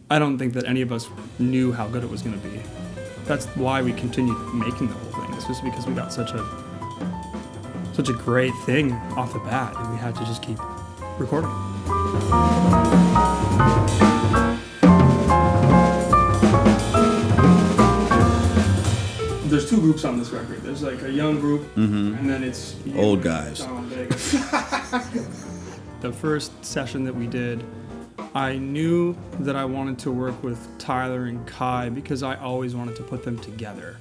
I don't think that any of us knew how good it was going to be. That's why we continued making the whole thing. It's just because we got such a great thing off the bat, and we had to just keep recording. There's two groups on this record. There's like a young group, and then it's old guys. The first session that we did, I knew that I wanted to work with Tyler and Kai because I always wanted to put them together.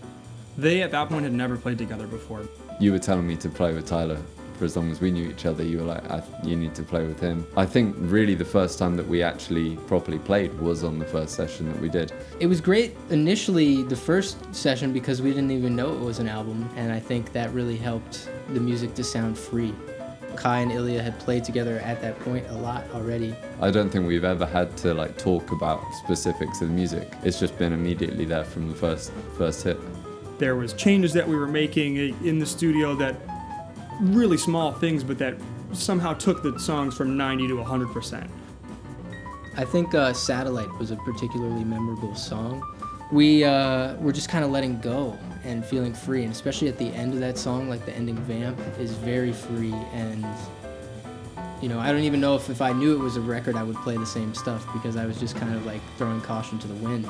They, at that point, had never played together before. You were telling me to play with Tyler for as long as we knew each other. You were like, you need to play with him. I think really the first time that we actually properly played was on the first session that we did. It was great initially, the first session, because we didn't even know it was an album, and I think that really helped the music to sound free. Kai and Ilya had played together at that point a lot already. I don't think we've ever had to like talk about specifics of the music. It's just been immediately there from the first hit. There was changes that we were making in the studio, that really small things, but that somehow took the songs from 90 to 100%. I think Satellite was a particularly memorable song. We were just kind of letting go and feeling free, and especially at the end of that song, like the ending vamp is very free, and you know, I don't even know if I knew it was a record I would play the same stuff, because I was just kind of like throwing caution to the wind.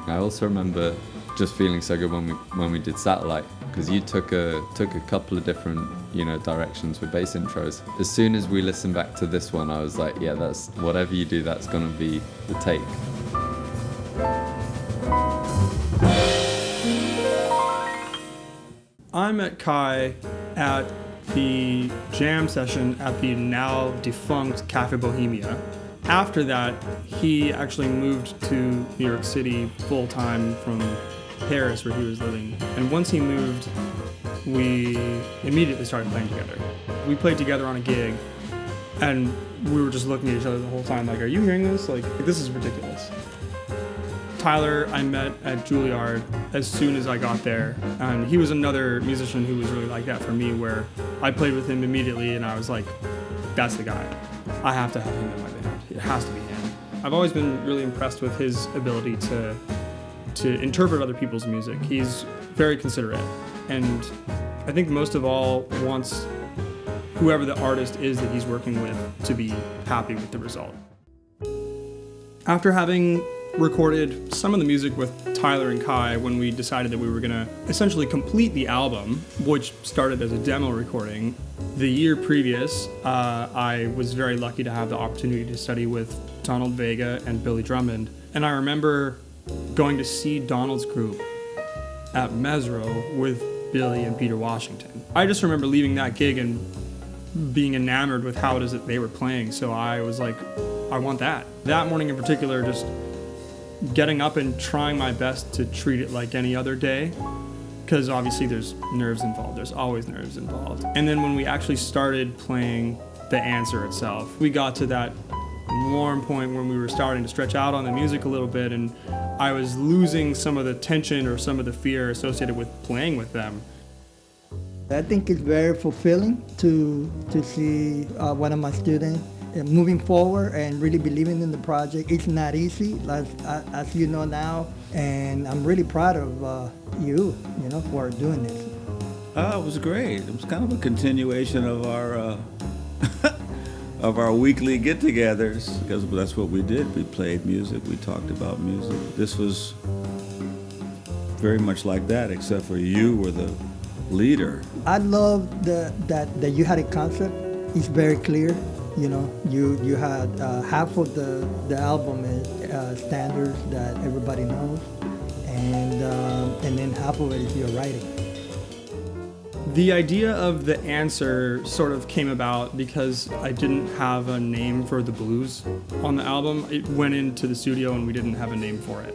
I also remember just feeling so good when we did Satellite, because you took a couple of different, you know, directions with bass intros. As soon as we listened back to this one, I was like, yeah, that's whatever you do, that's gonna be the take. I met Kai at the jam session at the now defunct Cafe Bohemia. After that, he actually moved to New York City full-time from Paris, where he was living. And once he moved, we immediately started playing together. We played together on a gig, and we were just looking at each other the whole time like, are you hearing this? Like, this is ridiculous. Tyler, I met at Juilliard as soon as I got there, and he was another musician who was really like that for me, where I played with him immediately and I was like, that's the guy. I have to have him in my band. It has to be him. I've always been really impressed with his ability to interpret other people's music. He's very considerate, and I think most of all wants whoever the artist is that he's working with to be happy with the result. After having recorded some of the music with Tyler and Kai, when we decided that we were going to essentially complete the album, which started as a demo recording, the year previous, I was very lucky to have the opportunity to study with Donald Vega and Billy Drummond. And I remember going to see Donald's group at Mesro with Billy and Peter Washington. I just remember leaving that gig and being enamored with how it is that they were playing. So I was like, I want that. That morning in particular, just getting up and trying my best to treat it like any other day, because obviously there's nerves involved. There's always nerves involved. And then when we actually started playing the answer itself, we got to that warm point when we were starting to stretch out on the music a little bit, and I was losing some of the tension or some of the fear associated with playing with them. I think it's very fulfilling to see one of my students moving forward and really believing in the project. It's not easy, as you know now, and I'm really proud of you know, for doing this. It was great. It was kind of a continuation of our of our weekly get-togethers, because that's what we did. We played music, we talked about music. This was very much like that, except for you were the leader. I love that you had a concept. It's very clear. You know, you had half of the album is standards that everybody knows, and then half of it is your writing. The idea of the answer sort of came about because I didn't have a name for the blues on the album. It went into the studio and we didn't have a name for it.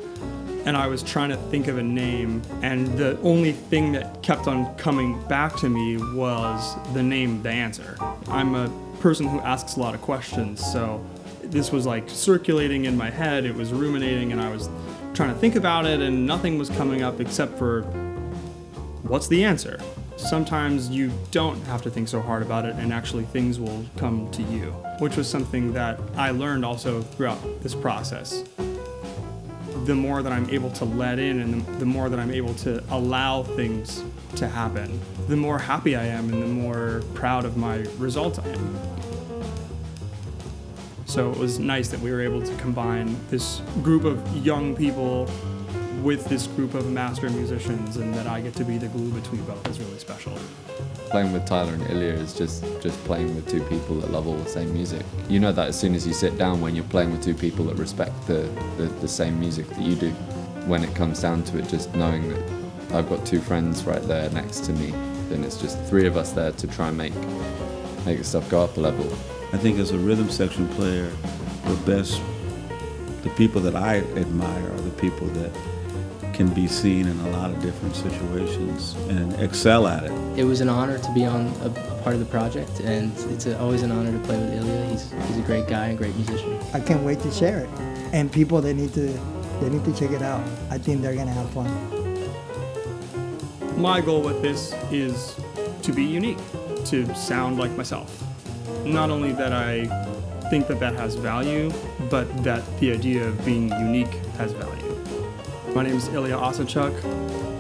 And I was trying to think of a name, and the only thing that kept on coming back to me was the name The Answer. I'm a person who asks a lot of questions, so this was like circulating in my head. It was ruminating, and I was trying to think about it, and nothing was coming up except for, what's the answer? Sometimes you don't have to think so hard about it, and actually things will come to you, which was something that I learned also throughout this process. the more that I'm able to let in and the more that I'm able to allow things to happen, the more happy I am and the more proud of my results I am. So it was nice that we were able to combine this group of young people with this group of master musicians, and that I get to be the glue between both is really special. Playing with Tyler and Ilya is just playing with two people that love all the same music. You know that as soon as you sit down when you're playing with two people that respect the same music that you do. When it comes down to it, just knowing that I've got two friends right there next to me, then it's just three of us there to try and make the stuff go up a level. I think as a rhythm section player, the people that I admire are the people that can be seen in a lot of different situations and excel at it. It was an honor to be on a part of the project, and it's always an honor to play with Ilya. He's a great guy and great musician. I can't wait to share it. And people, they need to check it out. I think they're gonna have fun. My goal with this is to be unique, to sound like myself. Not only that I think that has value, but that the idea of being unique has value. My name is Ilya Osachuk.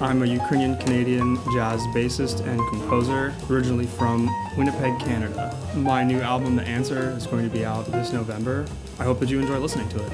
I'm a Ukrainian-Canadian jazz bassist and composer, originally from Winnipeg, Canada. My new album, The Answer, is going to be out this November. I hope that you enjoy listening to it.